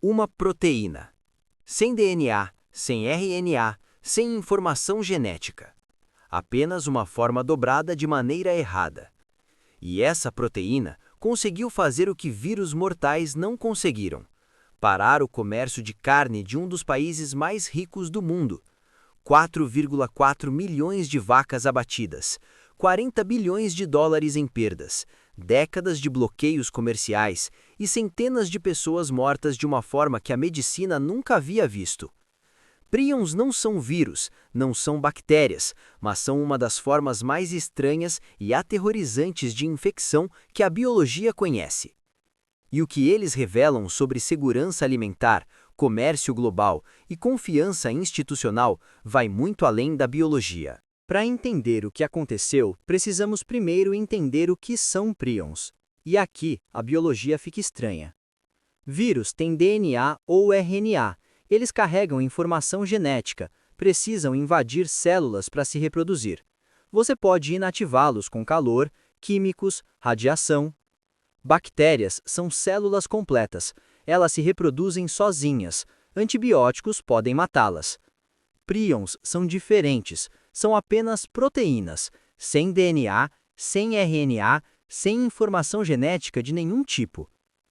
Uma proteína. Sem DNA, sem RNA, sem informação genética. Apenas uma forma dobrada de maneira errada. E essa proteína conseguiu fazer o que vírus mortais não conseguiram: parar o comércio de carne de um dos países mais ricos do mundo. 4,4 milhões de vacas abatidas, 40 bilhões de dólares em perdas, décadas de bloqueios comerciais e centenas de pessoas mortas de uma forma que a medicina nunca havia visto. Prions não são vírus, não são bactérias, mas são uma das formas mais estranhas e aterrorizantes de infecção que a biologia conhece. E o que eles revelam sobre segurança alimentar, comércio global e confiança institucional vai muito além da biologia. Para entender o que aconteceu, precisamos primeiro entender o que são prions. E aqui, a biologia fica estranha. Vírus têm DNA ou RNA. Eles carregam informação genética, precisam invadir células para se reproduzir. Você pode inativá-los com calor, químicos, radiação. Bactérias são células completas. Elas se reproduzem sozinhas. Antibióticos podem matá-las. Prions são diferentes. São apenas proteínas, sem DNA, sem RNA, sem informação genética de nenhum tipo.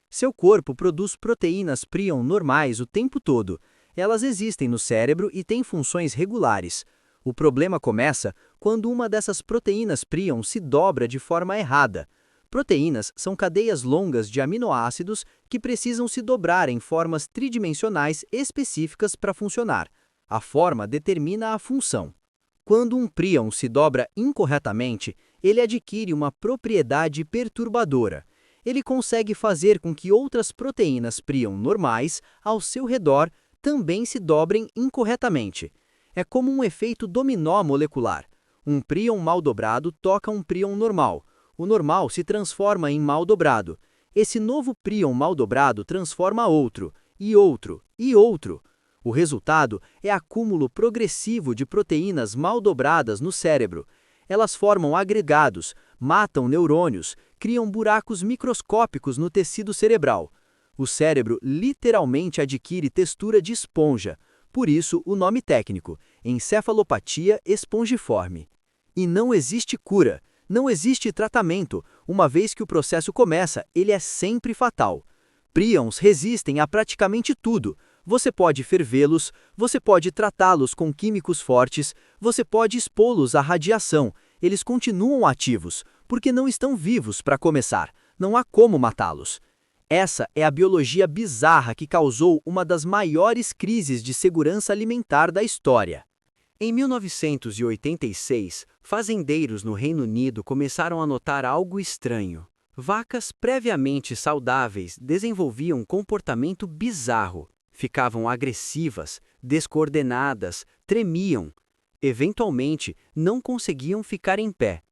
Seu corpo produz proteínas prion normais o tempo todo. Elas existem no cérebro e têm funções regulares. O problema começa quando uma dessas proteínas prion se dobra de forma errada. Proteínas são cadeias longas de aminoácidos que precisam se dobrar em formas tridimensionais específicas para funcionar. A forma determina a função. Quando um prion se dobra incorretamente, ele adquire uma propriedade perturbadora. Ele consegue fazer com que outras proteínas prion normais ao seu redor também se dobrem incorretamente. É como um efeito dominó molecular. Um prion mal dobrado toca um prion normal. O normal se transforma em mal dobrado. Esse novo prion mal dobrado transforma outro, e outro, e outro. O resultado é acúmulo progressivo de proteínas mal dobradas no cérebro. Elas formam agregados, matam neurônios, criam buracos microscópicos no tecido cerebral. O cérebro literalmente adquire textura de esponja, por isso o nome técnico, encefalopatia espongiforme. E não existe cura, não existe tratamento. Uma vez que o processo começa, ele é sempre fatal. Prions resistem a praticamente tudo. Você pode fervê-los, você pode tratá-los com químicos fortes, você pode expô-los à radiação. Eles continuam ativos, porque não estão vivos para começar. Não há como matá-los. Essa é a biologia bizarra que causou uma das maiores crises de segurança alimentar da história. Em 1986, fazendeiros no Reino Unido começaram a notar algo estranho. Vacas previamente saudáveis desenvolviam um comportamento bizarro. Ficavam agressivas, descoordenadas, tremiam. Eventualmente, não conseguiam ficar em pé.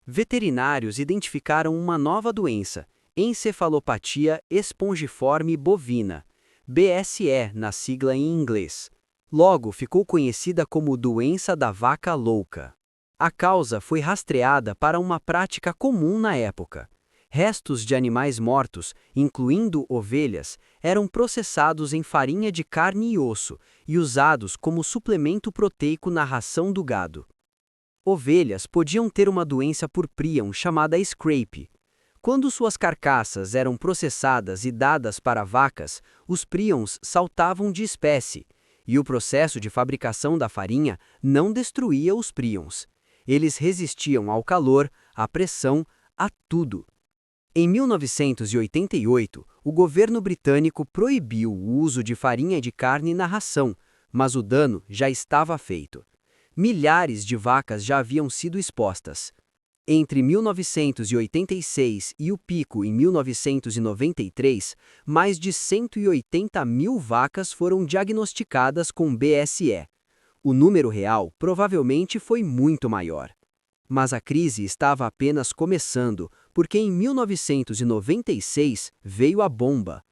Veterinários identificaram uma nova doença, encefalopatia espongiforme bovina, BSE na sigla em inglês. Logo ficou conhecida como doença da vaca louca. A causa foi rastreada para uma prática comum na época. Restos de animais mortos, incluindo ovelhas, eram processados em farinha de carne e osso e usados como suplemento proteico na ração do gado. Ovelhas podiam ter uma doença por prion chamada scrape. Quando suas carcaças eram processadas e dadas para vacas, os prions saltavam de espécie, e o processo de fabricação da farinha não destruía os prions. Eles resistiam ao calor, à pressão, a tudo. Em 1988, o governo britânico proibiu o uso de farinha de carne na ração, mas o dano já estava feito. Milhares de vacas já haviam sido expostas. Entre 1986 e o pico em 1993, mais de 180 mil vacas foram diagnosticadas com BSE. O número real provavelmente foi muito maior. Mas a crise estava apenas começando, porque em 1996 veio a bomba.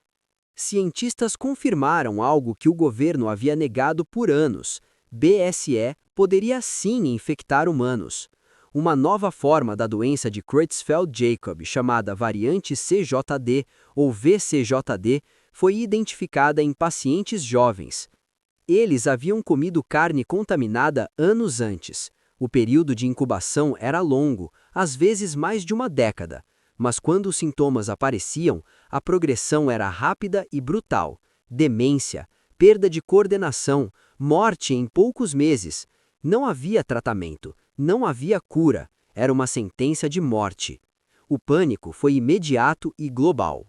Cientistas confirmaram algo que o governo havia negado por anos: BSE poderia sim infectar humanos. Uma nova forma da doença de Creutzfeldt-Jakob, chamada variante CJD ou VCJD, foi identificada em pacientes jovens. Eles haviam comido carne contaminada anos antes. O período de incubação era longo, às vezes mais de uma década, mas quando os sintomas apareciam, a progressão era rápida e brutal. Demência, perda de coordenação, morte em poucos meses. Não havia tratamento, não havia cura, era uma sentença de morte. O pânico foi imediato e global.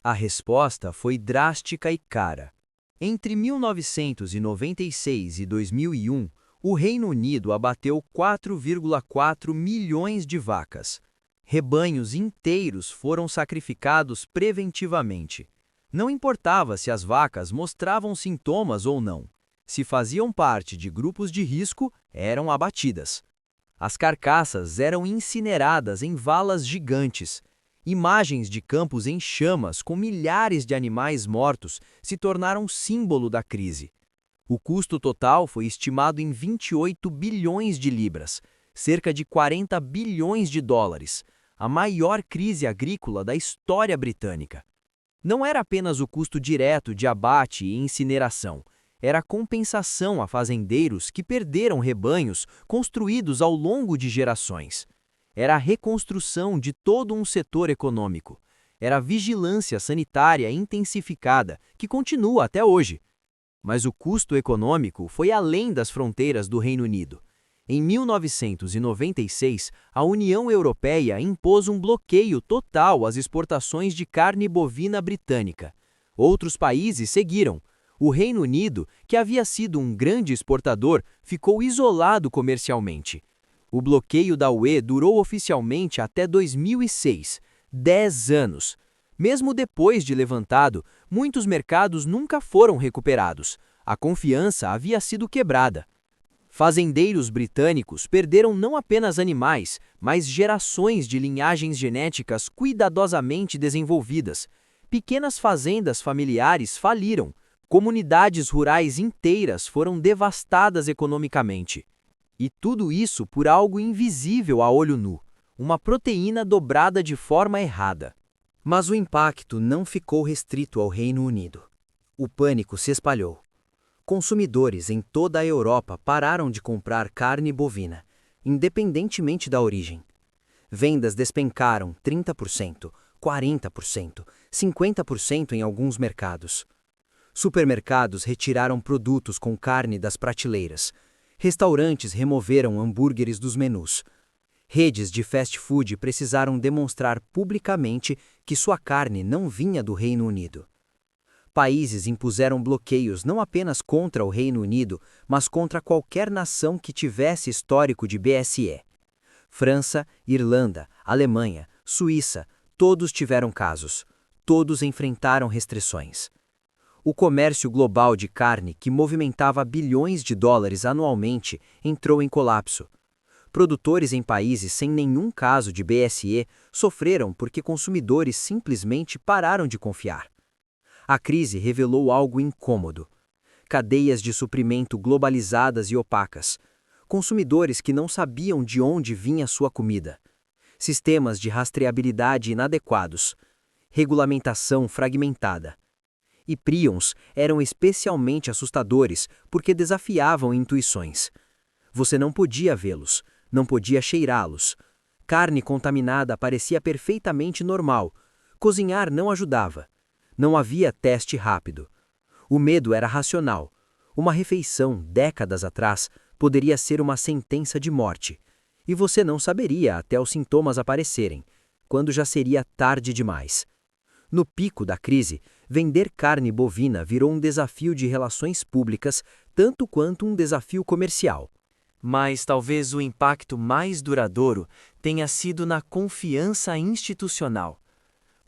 A resposta foi drástica e cara. Entre 1996 e 2001, o Reino Unido abateu 4,4 milhões de vacas. Rebanhos inteiros foram sacrificados preventivamente. Não importava se as vacas mostravam sintomas ou não. Se faziam parte de grupos de risco, eram abatidas. As carcaças eram incineradas em valas gigantes. Imagens de campos em chamas com milhares de animais mortos se tornaram símbolo da crise. O custo total foi estimado em 28 bilhões de libras, cerca de 40 bilhões de dólares, a maior crise agrícola da história britânica. Não era apenas o custo direto de abate e incineração, era a compensação a fazendeiros que perderam rebanhos construídos ao longo de gerações. Era a reconstrução de todo um setor econômico. Era a vigilância sanitária intensificada, que continua até hoje. Mas o custo econômico foi além das fronteiras do Reino Unido. Em 1996, a União Europeia impôs um bloqueio total às exportações de carne bovina britânica. Outros países seguiram. O Reino Unido, que havia sido um grande exportador, ficou isolado comercialmente. O bloqueio da UE durou oficialmente até 2006, 10 anos. Mesmo depois de levantado, muitos mercados nunca foram recuperados. A confiança havia sido quebrada. Fazendeiros britânicos perderam não apenas animais, mas gerações de linhagens genéticas cuidadosamente desenvolvidas. Pequenas fazendas familiares faliram. Comunidades rurais inteiras foram devastadas economicamente. E tudo isso por algo invisível a olho nu, uma proteína dobrada de forma errada. Mas o impacto não ficou restrito ao Reino Unido. O pânico se espalhou. Consumidores em toda a Europa pararam de comprar carne bovina, independentemente da origem. Vendas despencaram 30%, 40%, 50% em alguns mercados. Supermercados retiraram produtos com carne das prateleiras. Restaurantes removeram hambúrgueres dos menus. Redes de fast food precisaram demonstrar publicamente que sua carne não vinha do Reino Unido. Países impuseram bloqueios não apenas contra o Reino Unido, mas contra qualquer nação que tivesse histórico de BSE. França, Irlanda, Alemanha, Suíça, todos tiveram casos. Todos enfrentaram restrições. O comércio global de carne, que movimentava bilhões de dólares anualmente, entrou em colapso. Produtores em países sem nenhum caso de BSE sofreram porque consumidores simplesmente pararam de confiar. A crise revelou algo incômodo. Cadeias de suprimento globalizadas e opacas. Consumidores que não sabiam de onde vinha sua comida. Sistemas de rastreabilidade inadequados. Regulamentação fragmentada. E prions eram especialmente assustadores porque desafiavam intuições. Você não podia vê-los, não podia cheirá-los. Carne contaminada parecia perfeitamente normal. Cozinhar não ajudava. Não havia teste rápido. O medo era racional. Uma refeição, décadas atrás, poderia ser uma sentença de morte. E você não saberia até os sintomas aparecerem, quando já seria tarde demais. No pico da crise, vender carne bovina virou um desafio de relações públicas tanto quanto um desafio comercial. Mas talvez o impacto mais duradouro tenha sido na confiança institucional.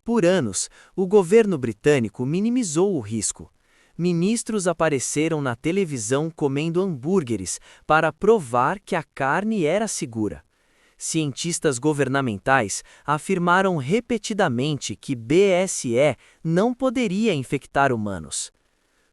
Por anos, o governo britânico minimizou o risco. Ministros apareceram na televisão comendo hambúrgueres para provar que a carne era segura. Cientistas governamentais afirmaram repetidamente que BSE não poderia infectar humanos.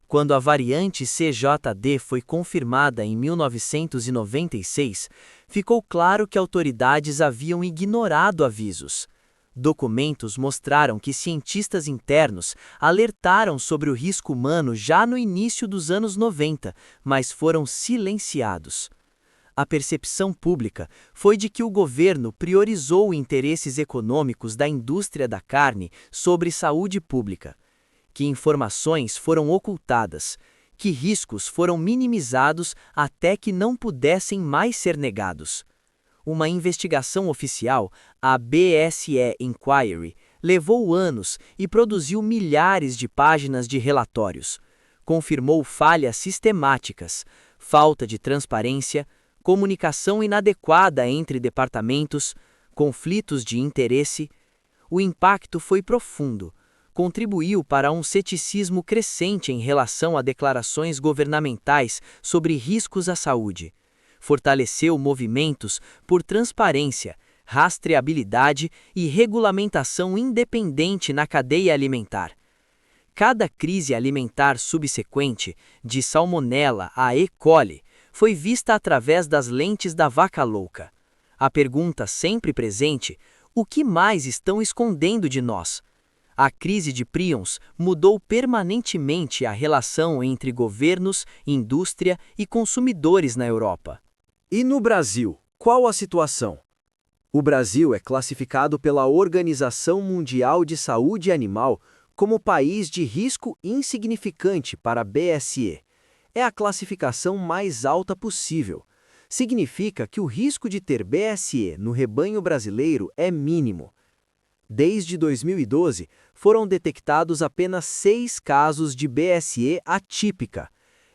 Quando a variante CJD foi confirmada em 1996, ficou claro que autoridades haviam ignorado avisos. Documentos mostraram que cientistas internos alertaram sobre o risco humano já no início dos anos 90, mas foram silenciados. A percepção pública foi de que o governo priorizou interesses econômicos da indústria da carne sobre saúde pública, que informações foram ocultadas, que riscos foram minimizados até que não pudessem mais ser negados. Uma investigação oficial, a BSE Inquiry, levou anos e produziu milhares de páginas de relatórios. Confirmou falhas sistemáticas, falta de transparência, comunicação inadequada entre departamentos, conflitos de interesse. O impacto foi profundo. Contribuiu para um ceticismo crescente em relação a declarações governamentais sobre riscos à saúde. Fortaleceu movimentos por transparência, rastreabilidade e regulamentação independente na cadeia alimentar. Cada crise alimentar subsequente, de Salmonella a E. coli, foi vista através das lentes da vaca louca. A pergunta sempre presente: o que mais estão escondendo de nós? A crise de Prions mudou permanentemente a relação entre governos, indústria e consumidores na Europa. E no Brasil, qual a situação? O Brasil é classificado pela Organização Mundial de Saúde Animal como país de risco insignificante para a BSE. É a classificação mais alta possível. Significa que o risco de ter BSE no rebanho brasileiro é mínimo. Desde 2012, foram detectados apenas 6 casos de BSE atípica.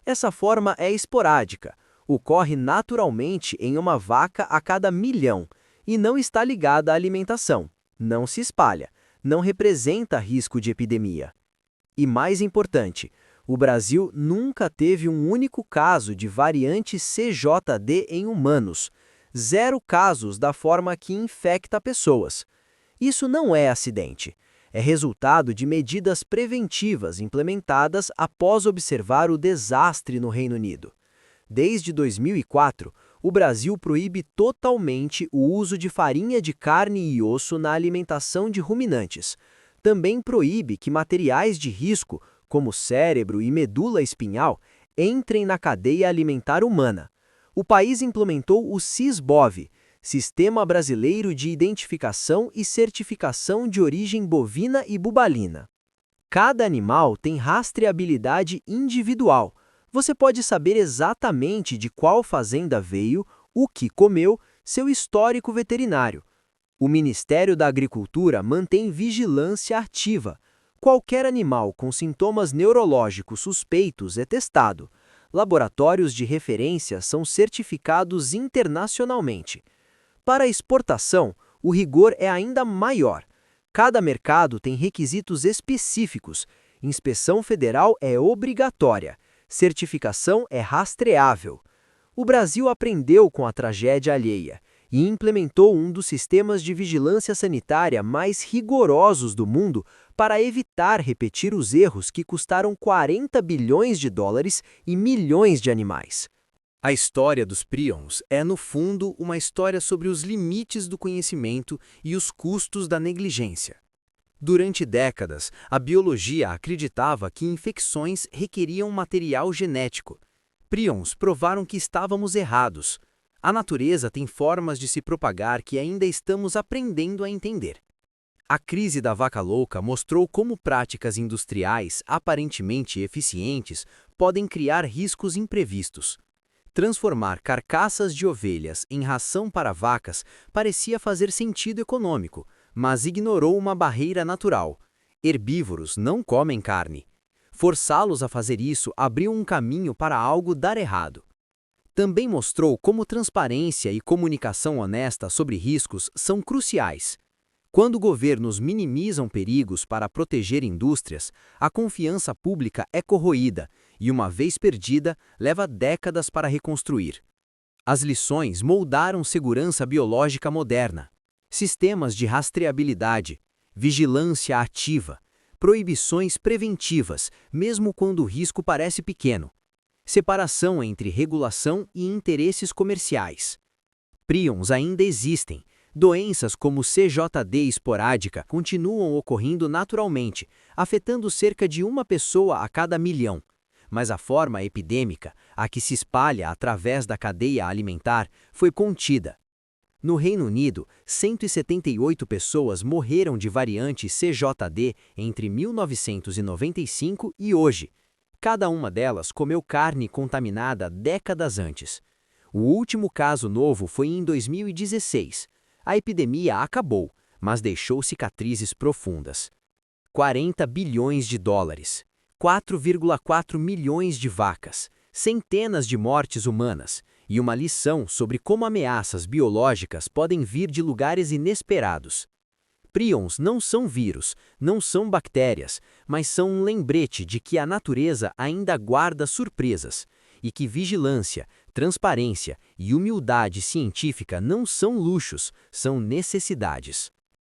Essa forma é esporádica, ocorre naturalmente em uma vaca a cada 1.000.000 e não está ligada à alimentação, não se espalha, não representa risco de epidemia. E mais importante, o Brasil nunca teve um único caso de variante CJD em humanos, 0 casos da forma que infecta pessoas. Isso não é acidente, é resultado de medidas preventivas implementadas após observar o desastre no Reino Unido. Desde 2004, o Brasil proíbe totalmente o uso de farinha de carne e osso na alimentação de ruminantes. Também proíbe que materiais de risco, como cérebro e medula espinhal, entrem na cadeia alimentar humana. O país implementou o SIS-BOV, Sistema Brasileiro de Identificação e Certificação de Origem Bovina e Bubalina. Cada animal tem rastreabilidade individual. Você pode saber exatamente de qual fazenda veio, o que comeu, seu histórico veterinário. O Ministério da Agricultura mantém vigilância ativa. Qualquer animal com sintomas neurológicos suspeitos é testado. Laboratórios de referência são certificados internacionalmente. Para a exportação, o rigor é ainda maior. Cada mercado tem requisitos específicos. Inspeção federal é obrigatória. Certificação é rastreável. O Brasil aprendeu com a tragédia alheia e implementou um dos sistemas de vigilância sanitária mais rigorosos do mundo para evitar repetir os erros que custaram 40 bilhões de dólares e milhões de animais. A história dos prions é, no fundo, uma história sobre os limites do conhecimento e os custos da negligência. Durante décadas, a biologia acreditava que infecções requeriam material genético. Prions provaram que estávamos errados. A natureza tem formas de se propagar que ainda estamos aprendendo a entender. A crise da vaca louca mostrou como práticas industriais aparentemente eficientes podem criar riscos imprevistos. Transformar carcaças de ovelhas em ração para vacas parecia fazer sentido econômico, mas ignorou uma barreira natural. Herbívoros não comem carne. Forçá-los a fazer isso abriu um caminho para algo dar errado. Também mostrou como transparência e comunicação honesta sobre riscos são cruciais. Quando governos minimizam perigos para proteger indústrias, a confiança pública é corroída e, uma vez perdida, leva décadas para reconstruir. As lições moldaram segurança biológica moderna, sistemas de rastreabilidade, vigilância ativa, proibições preventivas, mesmo quando o risco parece pequeno, separação entre regulação e interesses comerciais. Prions ainda existem, Doenças como CJD esporádica continuam ocorrendo naturalmente, afetando cerca de uma pessoa a cada milhão. Mas a forma epidêmica, a que se espalha através da cadeia alimentar, foi contida. No Reino Unido, 178 pessoas morreram de variante CJD entre 1995 e hoje. Cada uma delas comeu carne contaminada décadas antes. O último caso novo foi em 2016. A epidemia acabou, mas deixou cicatrizes profundas. 40 bilhões de dólares, 4,4 milhões de vacas, centenas de mortes humanas e uma lição sobre como ameaças biológicas podem vir de lugares inesperados. Prions não são vírus, não são bactérias, mas são um lembrete de que a natureza ainda guarda surpresas e que vigilância, transparência e humildade científica não são luxos, são necessidades.